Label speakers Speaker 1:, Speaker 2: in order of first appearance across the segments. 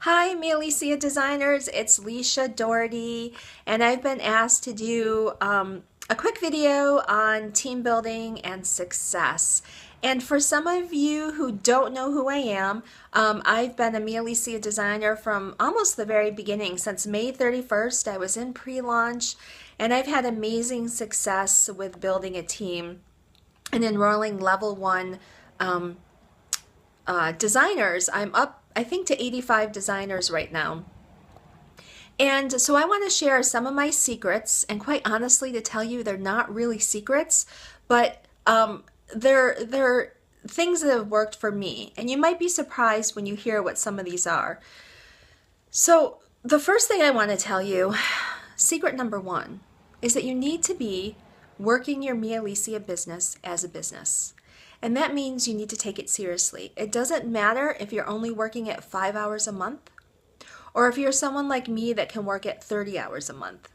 Speaker 1: Hi, Mialisia designers. It's Leisha Doherty, and I've been asked to do a quick video on team building and success. And for some of you who don't know who I am, I've been a Mialisia designer from almost the very beginning. Since May 31st, I was in pre-launch, and I've had amazing success with building a team and enrolling level one designers. I'm up, I think, to 85 designers right now. And so I want to share some of my secrets, and quite honestly, to tell you, they're not really secrets, but they're things that have worked for me. And you might be surprised when you hear what some of these are. So the first thing I want to tell you, secret number one, is that you need to be working your Mialisia business as a business. And that means you need to take it seriously. It doesn't matter if you're only working at 5 hours a month, or if you're someone like me that can work at 30 hours a month.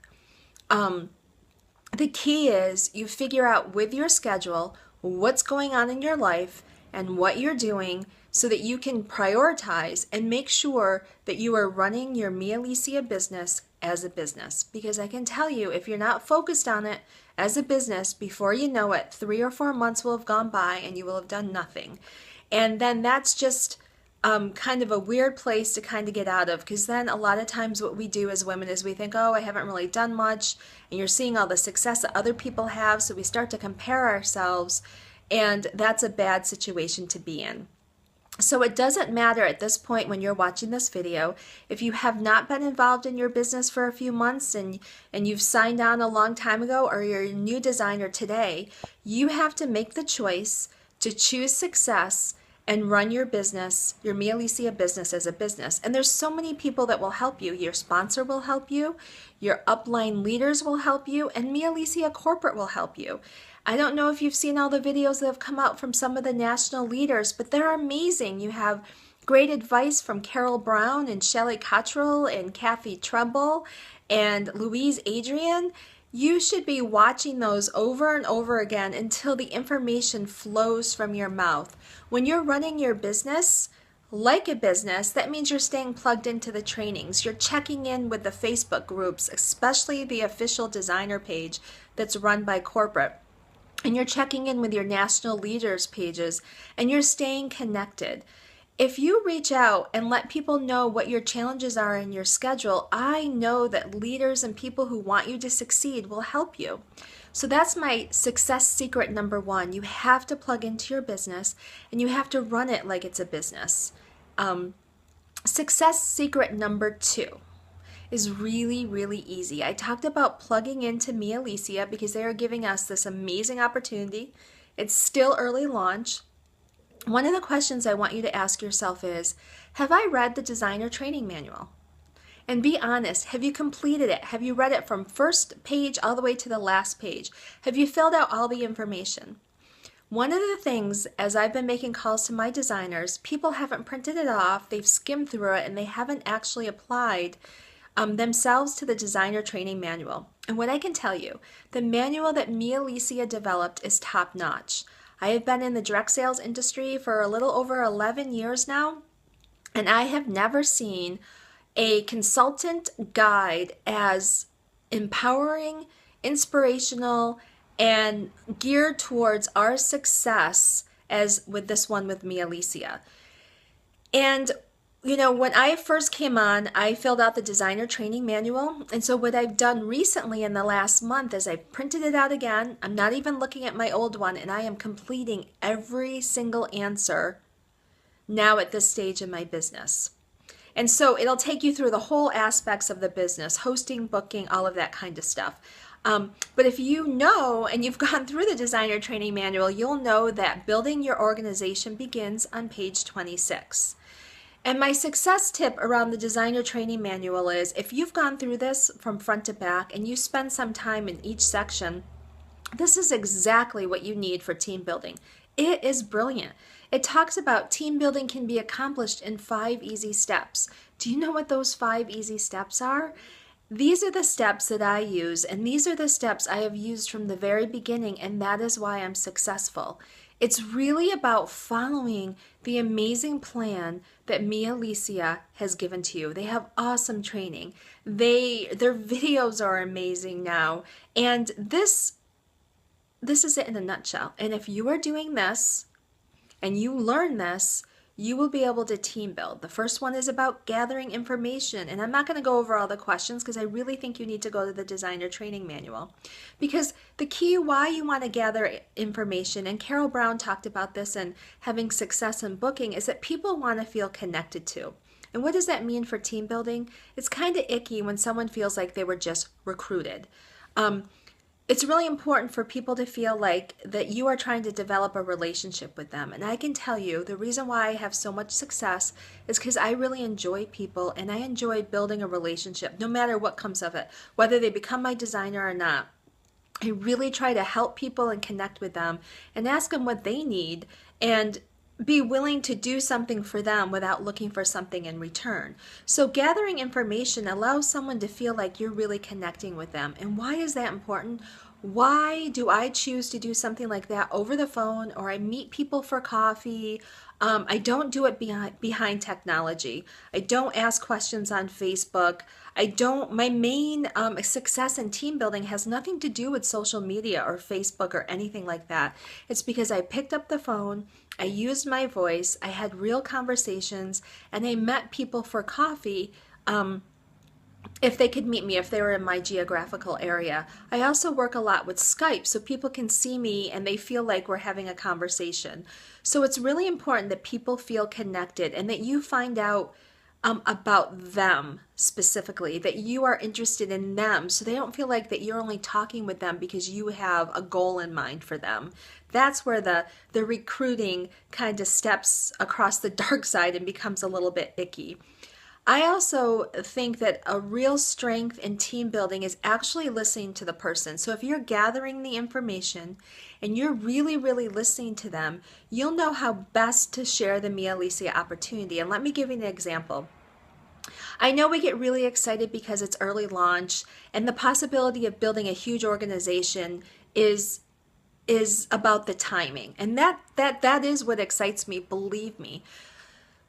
Speaker 1: The key is you figure out with your schedule what's going on in your life and what you're doing so that you can prioritize and make sure that you are running your Mialisia business as a business. Because I can tell you, if you're not focused on it as a business, before you know it, 3 or 4 months will have gone by and you will have done nothing. And then that's just kind of a weird place to kind of get out of, because then a lot of times what we do as women is we think, oh, I haven't really done much, and you're seeing all the success that other people have, so we start to compare ourselves, and that's a bad situation to be in. So it doesn't matter at this point when you're watching this video, if you have not been involved in your business for a few months and you've signed on a long time ago, or you're a new designer today, you have to make the choice to choose success and run your business, your Mialisia business, as a business. And there's so many people that will help you. Your sponsor will help you, your upline leaders will help you, and Mialisia Corporate will help you. I don't know if you've seen all the videos that have come out from some of the national leaders, but they're amazing. You have great advice from Carol Brown and Shelley Cottrell and Kathy Trumbull and Louise Adrian. You should be watching those over and over again until the information flows from your mouth. When you're running your business like a business, that means you're staying plugged into the trainings. You're checking in with the Facebook groups, especially the official designer page that's run by corporate. And you're checking in with your national leaders pages, and you're staying connected. If you reach out and let people know what your challenges are in your schedule, I know that leaders and people who want you to succeed will help you. So that's my success secret number one. You have to plug into your business, and you have to run it like it's a business. Success secret number two is really, really easy. I talked about plugging into Mialisia because they are giving us this amazing opportunity. It's still early launch. One of the questions I want you to ask yourself is, have I read the designer training manual? And be honest, have you completed it? Have you read it from first page all the way to the last page? Have you filled out all the information? One of the things, as I've been making calls to my designers, people haven't printed it off, they've skimmed through it, and they haven't actually applied themselves to the designer training manual. And what I can tell you, the manual that Mialisia developed is top notch. I have been in the direct sales industry for a little over 11 years now, and I have never seen a consultant guide as empowering, inspirational, and geared towards our success as with this one with Mialisia. And you know, when I first came on, I filled out the designer training manual. And so what I've done recently in the last month is I printed it out again. I'm not even looking at my old one, and I am completing every single answer now at this stage in my business. And so it'll take you through the whole aspects of the business, hosting, booking, all of that kind of stuff. But if you know and you've gone through the designer training manual, you'll know that building your organization begins on page 26. And my success tip around the designer training manual is, if you've gone through this from front to back and you spend some time in each section, this is exactly what you need for team building. It is brilliant. It talks about team building can be accomplished in 5 easy steps. Do you know what those 5 easy steps are? These are the steps that I use, and these are the steps I have used from the very beginning, and that is why I'm successful. It's really about following the amazing plan that Mialisia has given to you. They have awesome training. Their videos are amazing now. And this is it in a nutshell. And if you are doing this and you learn this, you will be able to team build. The first one is about gathering information. And I'm not going to go over all the questions because I really think you need to go to the designer training manual. Because the key why you want to gather information, and Carol Brown talked about this in having success in booking, is that people want to feel connected to. And what does that mean for team building? It's kind of icky when someone feels like they were just recruited. It's really important for people to feel like that you are trying to develop a relationship with them. And I can tell you the reason why I have so much success is because I really enjoy people and I enjoy building a relationship no matter what comes of it, whether they become my designer or not. I really try to help people and connect with them and ask them what they need and be willing to do something for them without looking for something in return. So gathering information allows someone to feel like you're really connecting with them. And why is that important? Why do I choose to do something like that over the phone, or I meet people for coffee? I don't do it behind technology. I don't ask questions on Facebook. My main success in team building has nothing to do with social media or Facebook or anything like that. It's because I picked up the phone, I used my voice, I had real conversations, and I met people for coffee if they could meet me, if they were in my geographical area. I also work a lot with Skype so people can see me and they feel like we're having a conversation. So it's really important that people feel connected and that you find out about them specifically, that you are interested in them so they don't feel like that you're only talking with them because you have a goal in mind for them. That's where the recruiting kind of steps across the dark side and becomes a little bit icky. I also think that a real strength in team building is actually listening to the person. So if you're gathering the information and you're really, really listening to them, you'll know how best to share the Mialisia opportunity. And let me give you an example. I know we get really excited because it's early launch and the possibility of building a huge organization is about the timing. And that is what excites me, believe me.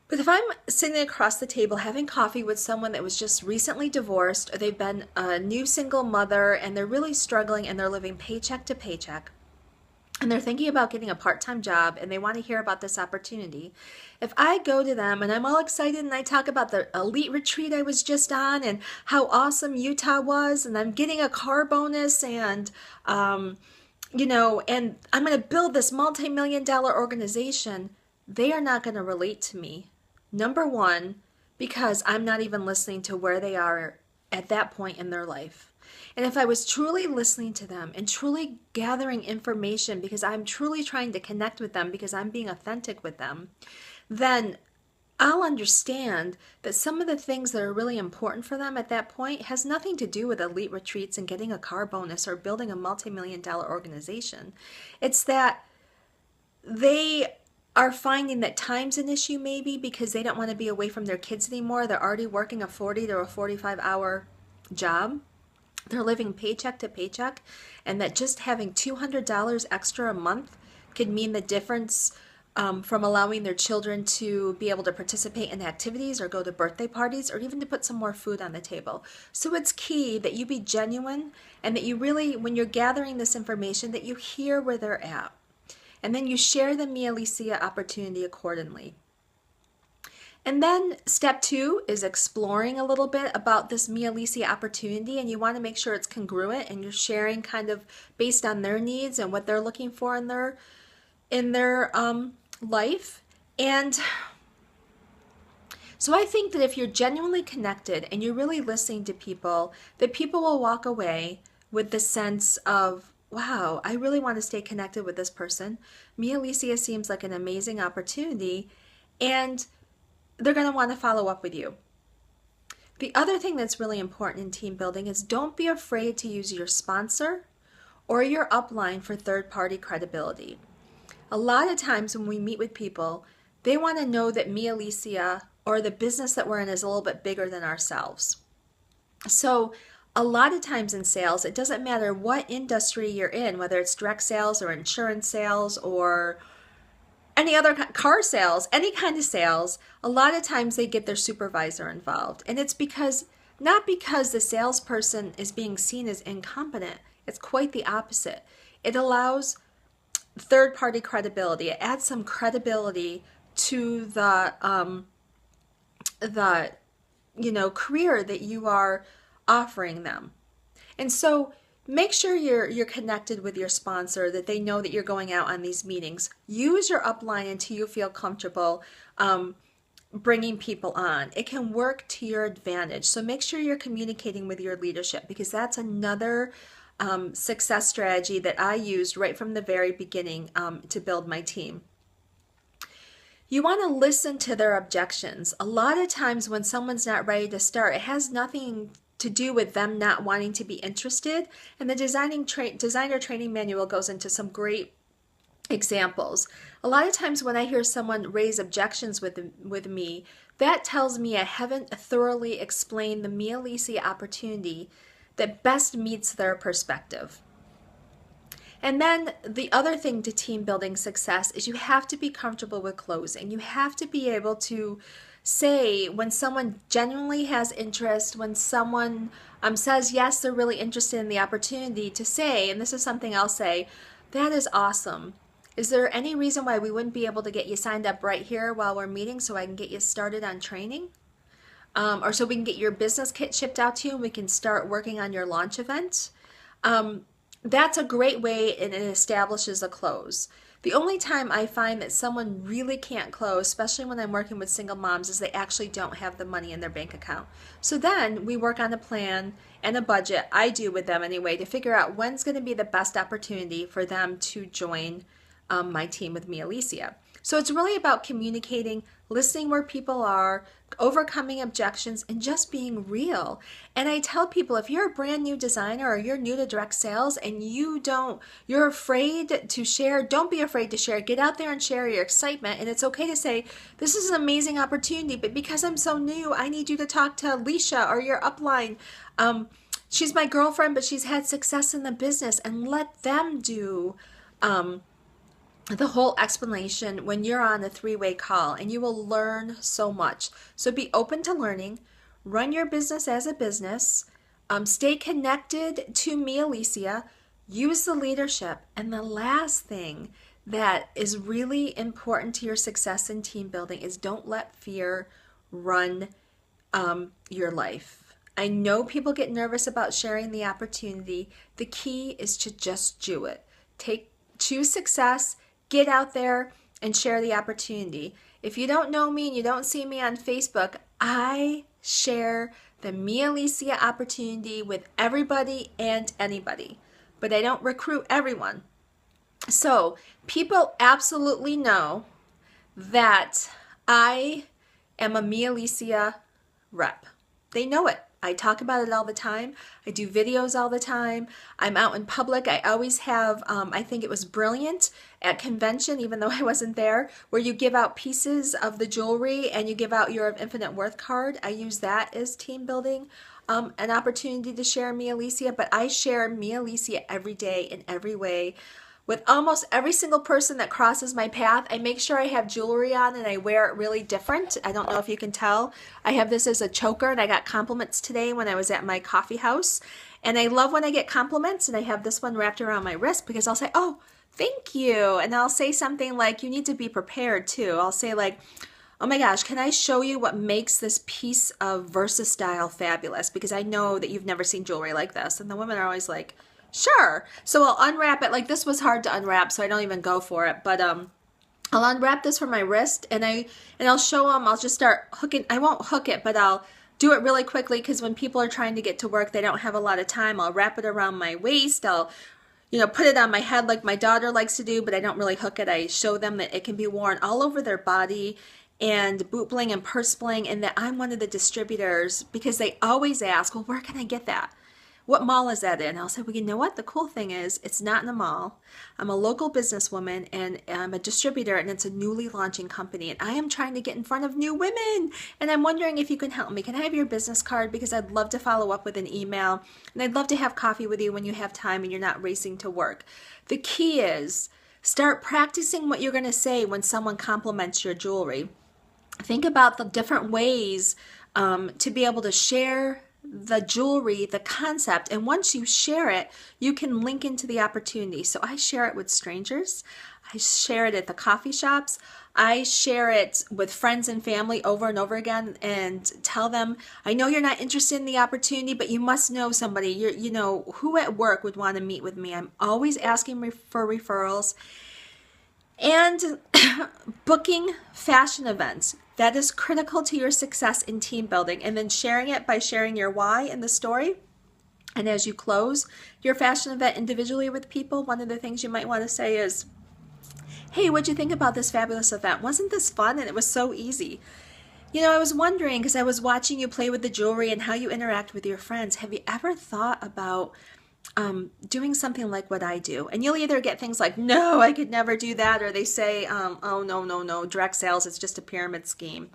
Speaker 1: But if I'm sitting across the table having coffee with someone that was just recently divorced, or they've been a new single mother and they're really struggling and they're living paycheck to paycheck, and they're thinking about getting a part-time job and they want to hear about this opportunity, if I go to them and I'm all excited and I talk about the elite retreat I was just on and how awesome Utah was, and I'm getting a car bonus and and I'm going to build this multi-million-dollar organization, they are not going to relate to me. Number one, because I'm not even listening to where they are at that point in their life. And if I was truly listening to them and truly gathering information because I'm truly trying to connect with them because I'm being authentic with them, then I'll understand that some of the things that are really important for them at that point has nothing to do with elite retreats and getting a car bonus or building a multi-million-dollar organization. It's that they are finding that time's an issue maybe because they don't want to be away from their kids anymore. They're already working a 40 to a 45-hour job. They're living paycheck to paycheck, and that just having $200 extra a month could mean the difference from allowing their children to be able to participate in activities or go to birthday parties or even to put some more food on the table. So it's key that you be genuine and that you really, when you're gathering this information, that you hear where they're at. And then you share the Mialisia opportunity accordingly. And then step 2 is exploring a little bit about this Mialisia opportunity, and you want to make sure it's congruent and you're sharing kind of based on their needs and what they're looking for in their life. And so I think that if you're genuinely connected and you're really listening to people, that people will walk away with the sense of, wow, I really want to stay connected with this person. Mialisia seems like an amazing opportunity, and they're going to want to follow up with you. The other thing that's really important in team building is don't be afraid to use your sponsor or your upline for third-party credibility. A lot of times when we meet with people, they want to know that Mialisia or the business that we're in is a little bit bigger than ourselves. So a lot of times in sales, it doesn't matter what industry you're in, whether it's direct sales or insurance sales or any other car sales, any kind of sales, a lot of times they get their supervisor involved. And it's because, not because the salesperson is being seen as incompetent, it's quite the opposite. It allows third-party credibility. It adds some credibility to the career that you are offering them. And so make sure you're connected with your sponsor, that they know that you're going out on these meetings. Use your upline until you feel comfortable bringing people on. It can work to your advantage. So make sure you're communicating with your leadership, because that's another success strategy that I used right from the very beginning to build my team. You want to listen to their objections. A lot of times when someone's not ready to start, it has nothing to do with them not wanting to be interested. And the designer training manual goes into some great examples. A lot of times when I hear someone raise objections with me, that tells me I haven't thoroughly explained the Mialisia opportunity that best meets their perspective. And then the other thing to team building success is you have to be comfortable with closing. You have to be able to say when someone genuinely has interest, when someone says yes, they're really interested in the opportunity, to say, and this is something I'll say, that is awesome. Is there any reason why we wouldn't be able to get you signed up right here while we're meeting so I can get you started on training? Or so we can get your business kit shipped out to you and we can start working on your launch event? That's a great way, and it establishes a close. The only time I find that someone really can't close, especially when I'm working with single moms, is they actually don't have the money in their bank account. So then we work on a plan and a budget, I do with them anyway, to figure out when's going to be the best opportunity for them to join my team with Mialisia. So it's really about communicating, listening where people are, overcoming objections, and just being real. And I tell people, if you're a brand new designer or you're new to direct sales and you're afraid to share, don't be afraid to share. Get out there and share your excitement. And it's okay to say, this is an amazing opportunity, but because I'm so new, I need you to talk to Leisha or your upline. She's my girlfriend, but she's had success in the business, and let them do the whole explanation when you're on a three-way call, and you will learn so much. So be open to learning, run your business as a business, stay connected to Mialisia, use the leadership. And the last thing that is really important to your success in team building is don't let fear run your life. I know people get nervous about sharing the opportunity. The key is to just do it. Choose success. Get out there and share the opportunity. If you don't know me and you don't see me on Facebook, I share the Mialisia opportunity with everybody and anybody, but I don't recruit everyone. So people absolutely know that I am a Mialisia rep. They know it. I talk about it all the time. I do videos all the time. I'm out in public. I always have, I think it was brilliant at convention, even though I wasn't there, where you give out pieces of the jewelry and you give out your Infinite Worth card. I use that as team building, an opportunity to share Mialisia, but I share Mialisia every day in every way. With almost every single person that crosses my path, I make sure I have jewelry on and I wear it really different. I don't know if you can tell. I have this as a choker, and I got compliments today when I was at my coffee house. And I love when I get compliments, and I have this one wrapped around my wrist, because I'll say, oh, thank you. And I'll say something like, you need to be prepared too. I'll say like, oh my gosh, can I show you what makes this piece of Versa style fabulous? Because I know that you've never seen jewelry like this. And the women are always like, sure. So I'll unwrap it. Like, this was hard to unwrap, so I don't even go for it. But I'll unwrap this from my wrist, and I'll show them. I'll just start hooking. I won't hook it, but I'll do it really quickly, because when people are trying to get to work, they don't have a lot of time. I'll wrap it around my waist. I'll put it on my head like my daughter likes to do, but I don't really hook it. I show them that it can be worn all over their body, and boot bling and purse bling, and that I'm one of the distributors, because they always ask, well, where can I get that? What mall is that in? I'll say, well, you know what? The cool thing is, it's not in a mall. I'm a local businesswoman, and I'm a distributor, and it's a newly launching company, and I am trying to get in front of new women, and I'm wondering if you can help me. Can I have your business card? Because I'd love to follow up with an email, and I'd love to have coffee with you when you have time and you're not racing to work. The key is Start practicing what you're going to say when someone compliments your jewelry. Think about the different ways to be able to share the jewelry, the concept, and once you share it, you can link into the opportunity. So I share it with strangers. I share it at the coffee shops. I share it with friends and family over and over again and tell them, I know you're not interested in the opportunity, but you must know somebody. You know, who at work would want to meet with me? I'm always asking for referrals. And booking fashion events. That is critical to your success in team building. And then sharing it by sharing your why in the story. And as you close your fashion event individually with people, one of the things you might want to say is, hey, what'd you think about this fabulous event? Wasn't this fun? And it was so easy. You know, I was wondering, because I was watching you play with the jewelry and how you interact with your friends. Have you ever thought about doing something like what I do? And you'll either get things like, no, I could never do that, or they say, oh, no, direct sales, it's just a pyramid scheme.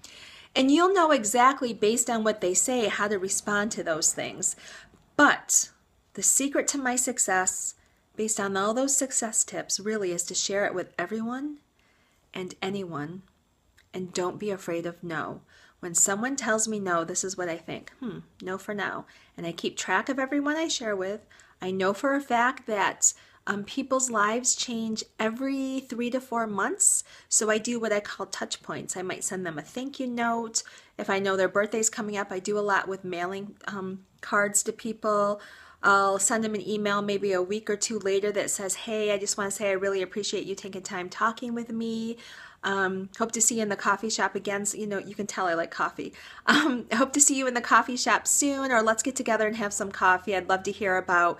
Speaker 1: And you'll know exactly based on what they say how to respond to those things. But the secret to my success, based on all those success tips, really is to share it with everyone and anyone. And don't be afraid of no. When someone tells me no, this is what I think. No for now. And I keep track of everyone I share with. I know for a fact that people's lives change every 3 to 4 months. So I do what I call touch points. I might send them a thank you note. If I know their birthday's coming up, I do a lot with mailing cards to people. I'll send them an email maybe a week or two later that says, hey, I just want to say I really appreciate you taking time talking with me. Hope to see you in the coffee shop again. So, you know, you can tell I like coffee. Hope to see you in the coffee shop soon, or let's get together and have some coffee. I'd love to hear about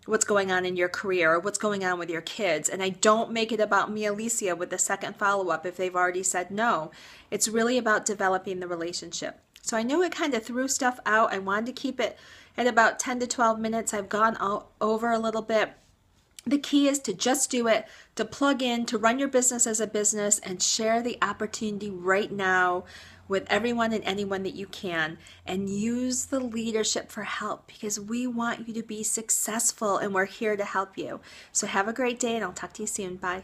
Speaker 1: what's going on in your career or what's going on with your kids. And I don't make it about Mialisia with the second follow-up if they've already said no. It's really about developing the relationship. So I know it kind of threw stuff out. I wanted to keep it at about 10 to 12 minutes. I've gone over a little bit. The key is to just do it, to plug in, to run your business as a business and share the opportunity right now with everyone and anyone that you can, and use the leadership for help, because we want you to be successful and we're here to help you. So have a great day, and I'll talk to you soon. Bye.